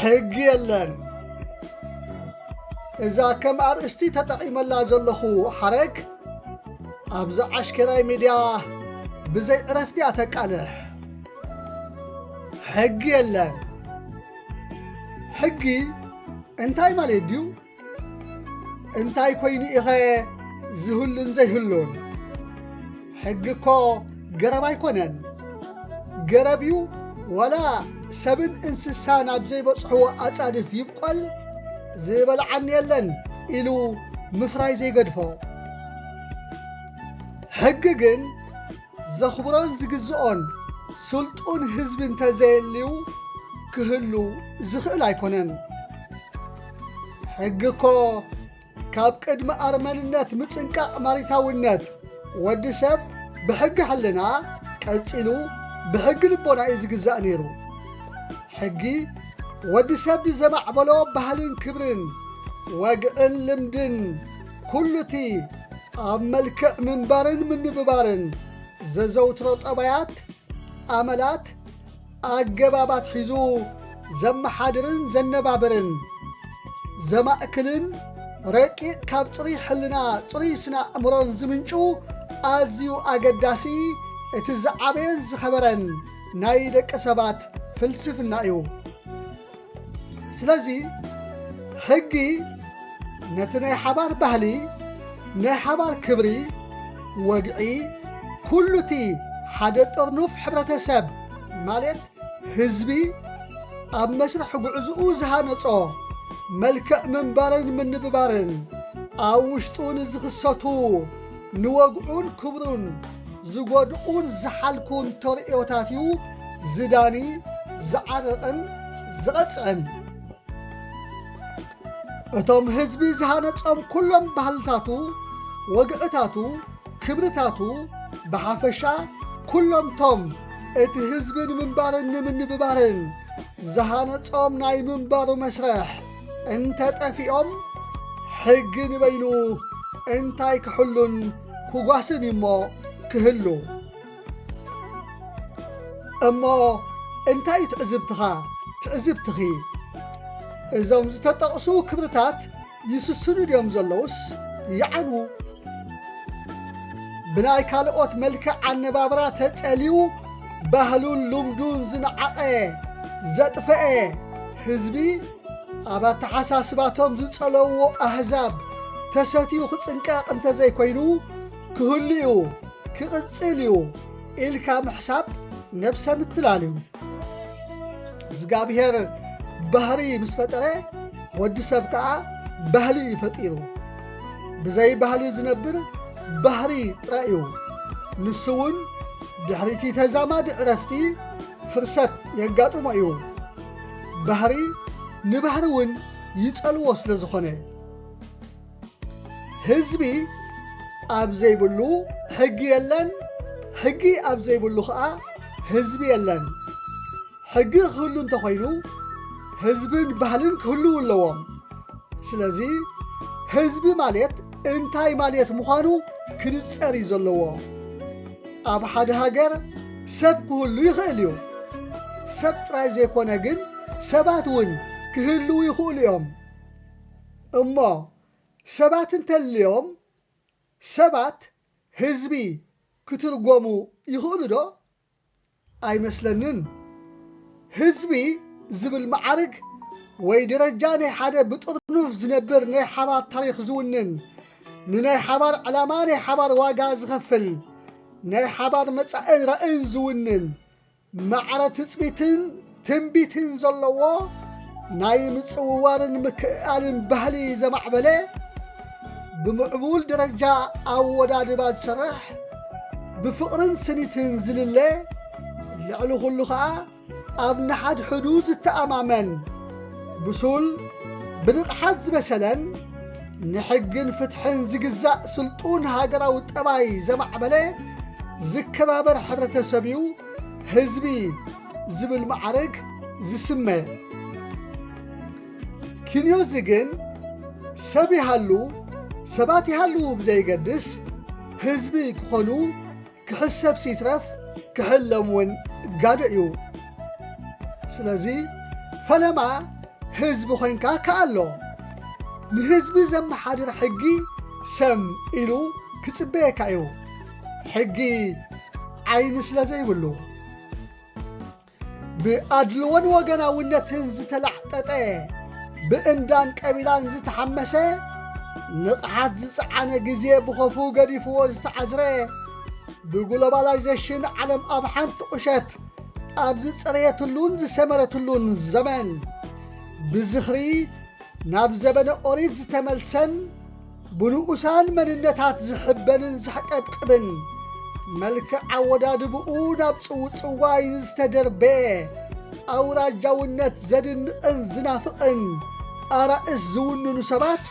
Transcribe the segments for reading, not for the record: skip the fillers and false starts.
ሕጊ የለን እዛ ከም አርእስቲ ተጠቂመላ ዘለኹ ሓረግ ኣብዛ ዓሽከራይ ሚድያ ብዘይ ዕረፍቲ ኣተቃልሕ ሕጊ የለን ሕጊ እንታይ ማለት ድዩ እንታይ ኮይኑ ኢኸ ዝህሉን ዘይህሉን ሕጊ እኮ ገረብ ኣይኮነን ገረብ እዩ ወላ ሰብን እንስሳን ኣብ ዘይበፅሕዎ ኣጻድፍ ይብቆል ዝበልዓኒ የለን ኢሉ ምፍራይ ዘይገድፎ ሕጊ ግን ዘኽብሮን ዝግዝኦን ስልጡን ህዝቢ እንተዘየልዩ ክህሉ ዝኽእል ኣይኮነን ሕጊ እኮ ካብ ቅድሚ ኣርመንነት ምፅንቃቕ ማሪታውነት ወዲ ሰብ ብሕጊ ሃለና ቀፂሉ ብሕጊ ልቦና እዩ ዝግዛእ ነይሩ ሕጊ ወዲ ሰብ ዘማዕበሎ ባህልን ክብርን ወግዕን ልምድን ኩሉቲ ኣብ መልክዕ ምንባርን ምንብባርን ዘዘውትሮ ጠባያት ኣመላት ኣገባባት ሒዙ ዘመሓድርን ዘነባብርን ዘማእክልን ረቂቕ ካብ ጽሩይ ሕልና ጽሩይ ስነ ኣእምሮን ዝምንጩ ኣዝዩ ኣገዳሲ እቲ ዝዓበየን ዝኸበረን ናይ ደቂ ሰባት ፍልስፍና እዩ ስለዚ ሕጊ ነቲ ናይ ሓባር ባህሊ ናይ ሓባር ክብሪ ወግዒ ኩሉቲ ሓደ ጥርኑፍ ሕብረተሰብ ማለት ህዝቢ ኣብ መስርሕ ጉዕዝኡ ዝሃነጾ መልክዕ ምንባርን ምንብባርን ኣብ ውሽጡን ዝኽሰቱ ንወግዑን ክብሩን ዝጐድኡን ዝሓልኩን ተርእዮታት እዩ ዝዳኒ ዝዓረቕን ዝቐጽዕን እቶም ህዝቢ ዝሃነጾም ኩሎም ባህልታቱ ወግዕታቱ ክብርታቱ ብሓፈሻ ኩሎም ቶም እቲ ህዝብን ምንባርን ንምንብባርን ዝሃነጾም ናይ ምንባሩ መስርሕ እንተጠፊኦም ሕጊ ንበይኑ እንታይ ክሕሉን ክጓስን እሞ ክህሉ እሞ እንታይ ትዕዝብትኻ ትዕዝብትኺ እዞም ዝተጠቕሱ ክብርታት ይስስኑ ድዮም ዘለውስ ይዓኑ ብናይ ካልኦት መልክዕ ኣነባብራ ተጸልዩ ባህሉን ልምዱን ዝነዓቐ ዘጥፍአ ህዝቢ ኣብ ኣተሓሳስባቶም ዝጸለውዎ ኣሕዛብ ተሰትዩ ክጽንቀቕ እንተዘይኮይኑ ክህሉ እዩ ክቕጽል እዩ ኢልካ ምሕሳብ ነብሰ ምትላል እዩ እግዚኣብሔር ባህሪ ምስ ፈጠረ ወዲ ሰብ ከዓ ባህሊ ይፈጢሩ ብዘይ ባህሊ ዝነብር ባህሪ ጥራይ እዩ ንሱ እውን ድሕሪቲ ተዛማዲ ዕረፍቲ ፍርሰት የጋጥሞ እዩ ባህሪ ንባህሪ እውን ይጸልዎ ስለ ዝኾነ ህዝቢ ኣብ ዘይብሉ ሕጊ የለን ሕጊ ኣብ ዘይብሉ ከዓ ህዝቢ የለን ሕጊ ክህሉ እንተኾይኑ ህዝብን ባህልን ክህሉ ኣለዎም ስለዚ ህዝቢ ማለት እንታይ ማለት ምዃኑ ክንጸር እዩ ዘለዎ ኣብ ሓደ ሃገር ሰብ ክህሉ ይኽእል እዩ ሰብ ጥራይ ዘይኮነ ግን ሰባት እውን ክህሉ ይኽእሉ እዮም እሞ ሰባት እንተልዮም ሰባት ህዝቢ ክትርጎሙ ይኽእሉ ዶ ኣይመስለንን ህዝቢ ዝብል መዓርግ ወይ ደረጃ ናይ ሓደ ብጥርኑፍ ዝነብር ናይ ሓባር ታሪኽ ዝውንን ንናይ ሓባር ዕላማ ናይ ሓባር ዋጋ ዝኸፍል ናይ ሓባር መጻእን ራእን ዝውንን ማዕረ ትጽቢትን ትንቢትን ዘለዎ ናይ ምጽውዋርን ምክኣልን ባህሊ ዘማዕበለ ብምዕቡል ደረጃ ኣወዳድባ ዝሰርሕ ብፍቕርን ስኒትን ዝልለ ልዕሊ ኩሉ ከዓ ኣብ ንሓድሕዱ ዝተኣማመን ብሱል ብንቕሓት ዝበሰለን ንሕግን ፍትሕን ዝግዛእ ስልጡን ሃገራዊ ጠባይ ዘማዕበለ ዝከባበር ሕብረተሰብ እዩ ህዝቢ ዝብል መዓርግ ዝስመ ክንዮዚ ግን ሰብ ይሃሉ ሰባት ይሃሉ ብዘይገድስ ህዝቢ ክኾኑ ክሕሰብ ሲትረፍ ክሕለም እውን ጋደ እዩ ስለዚ ፈለማ ህዝቢ ኮይንካ ከኣሎ ንህዝቢ ዘመሓድር ሕጊ ሰም ኢሉ ክጽበየካ እዩ ሕጊ ዓይኒ ስለ ዘይብሉ ብኣድልዎን ወገናውነትን ዝተላዕጠጠ ብእንዳን ቀቢላን ዝተሓመሰ ንቕሓት ዝፀዓነ ግዜ ብኸፉ ገዲፍዎ ዝተዓዝረ ብግሎባላይዜሽን ዓለም ኣብ ሓንቲ ቁሸት ኣብ ዝፅረየትሉን ዝሰመረትሉን ዘመን ብዝኽሪ ናብ ዘበነ ኦሪት ዝተመልሰን ብንኡሳን መንነታት ዝሕበንን ዝሕቀብቅብን መልክዕ ኣወዳድብኡ ናብ ጽውጽዋይ ዝተደርበየ ኣውራጃውነት ዘድንቕን ዝናፍቕን ኣራእስ ዝውንኑ ሰባት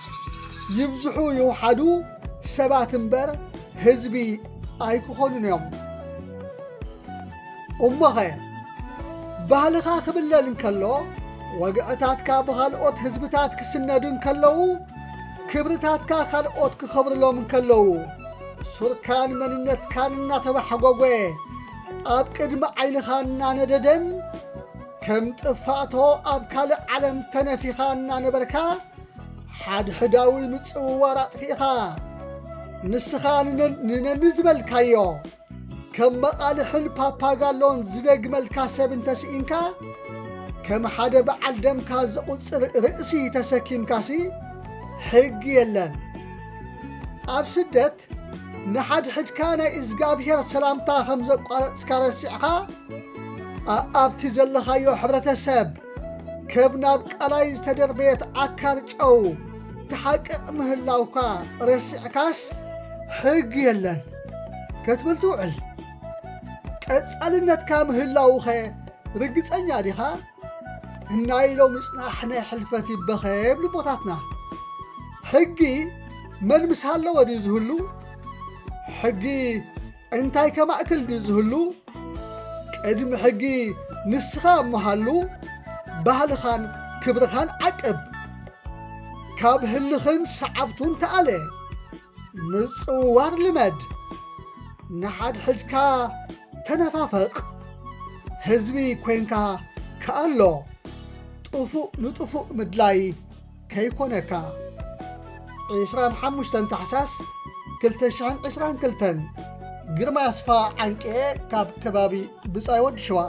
ይብዝሑ ይውሓዱ ሰባት እምበር ህዝቢ ኣይክኾኑን እዮም እሞኸ ባህልኻ ክብለል እንከሎ ወግዕታትካ ብኻልኦት ህዝብታት ክስነዱ እንከለዉ ክብርታትካ ካልኦት ክኸብርሎም እንከለዉ ሱርካን መንነትካን እናተባሕጐጐ ኣብ ቅድሚ ዓይንኻ እናነደደን ከም ጥፋእቶ ኣብ ካልእ ዓለም ተነፊኻ እናነበርካ ሓድሕዳዊ ምጽውዋር ኣጥፊእኻ ንስኻ ንነኒ ዝበልካዮ ከም መቓልሕን ፓፓጋሎን ዝደግመልካ ሰብ እንተስኢንካ ከም ሓደ በዓል ደምካ ዘቝጽር ርእሲ ተሰኪምካሲ ሕጊ የለን ኣብ ስደት ንሓድሕድካ ናይ እግዚኣብሔር ሰላምታ ከም ዘቋረጽካ ረሲዕኻ ኣብቲ ዘለኻዮ ሕብረተሰብ ከም ናብ ቃላይ ዝተደርበየት ዓካር ጨው ተሓቅቕ ምህላውካ ረሲዕካስ ሕጊ የለን ከትብል ትውዕል ቀጻልነትካ ምህላውኸ ርግጸኛ ዲኻ እናኢሎም ምጽናሕ ናይ ሕልፈት ይበኸብ ልቦታትና ሕጊ መን ምስሃለወ ድዩ ዝህሉ ሕጊ እንታይ ከማእክል ድዩ ዝህሉ ቅድሚ ሕጊ ንስኻ እመሃሉ ባህልኻን ክብርኻን ዓቅብ ካብ ህልኽን ሰዓብቱን ተኣለ ምጽውዋር ልመድ ንሓድሕድካ ተነፋፈቕ ህዝቢ ኮይንካ ከኣሎ ጥፉእ ንጥፉእ ምድላይ ከይኮነካ 25 ታሕሳስ 2022 ግርማ ኣስፋ ዓንቄ ካብ ከባቢ ብጻይ ወዲ ሸዋ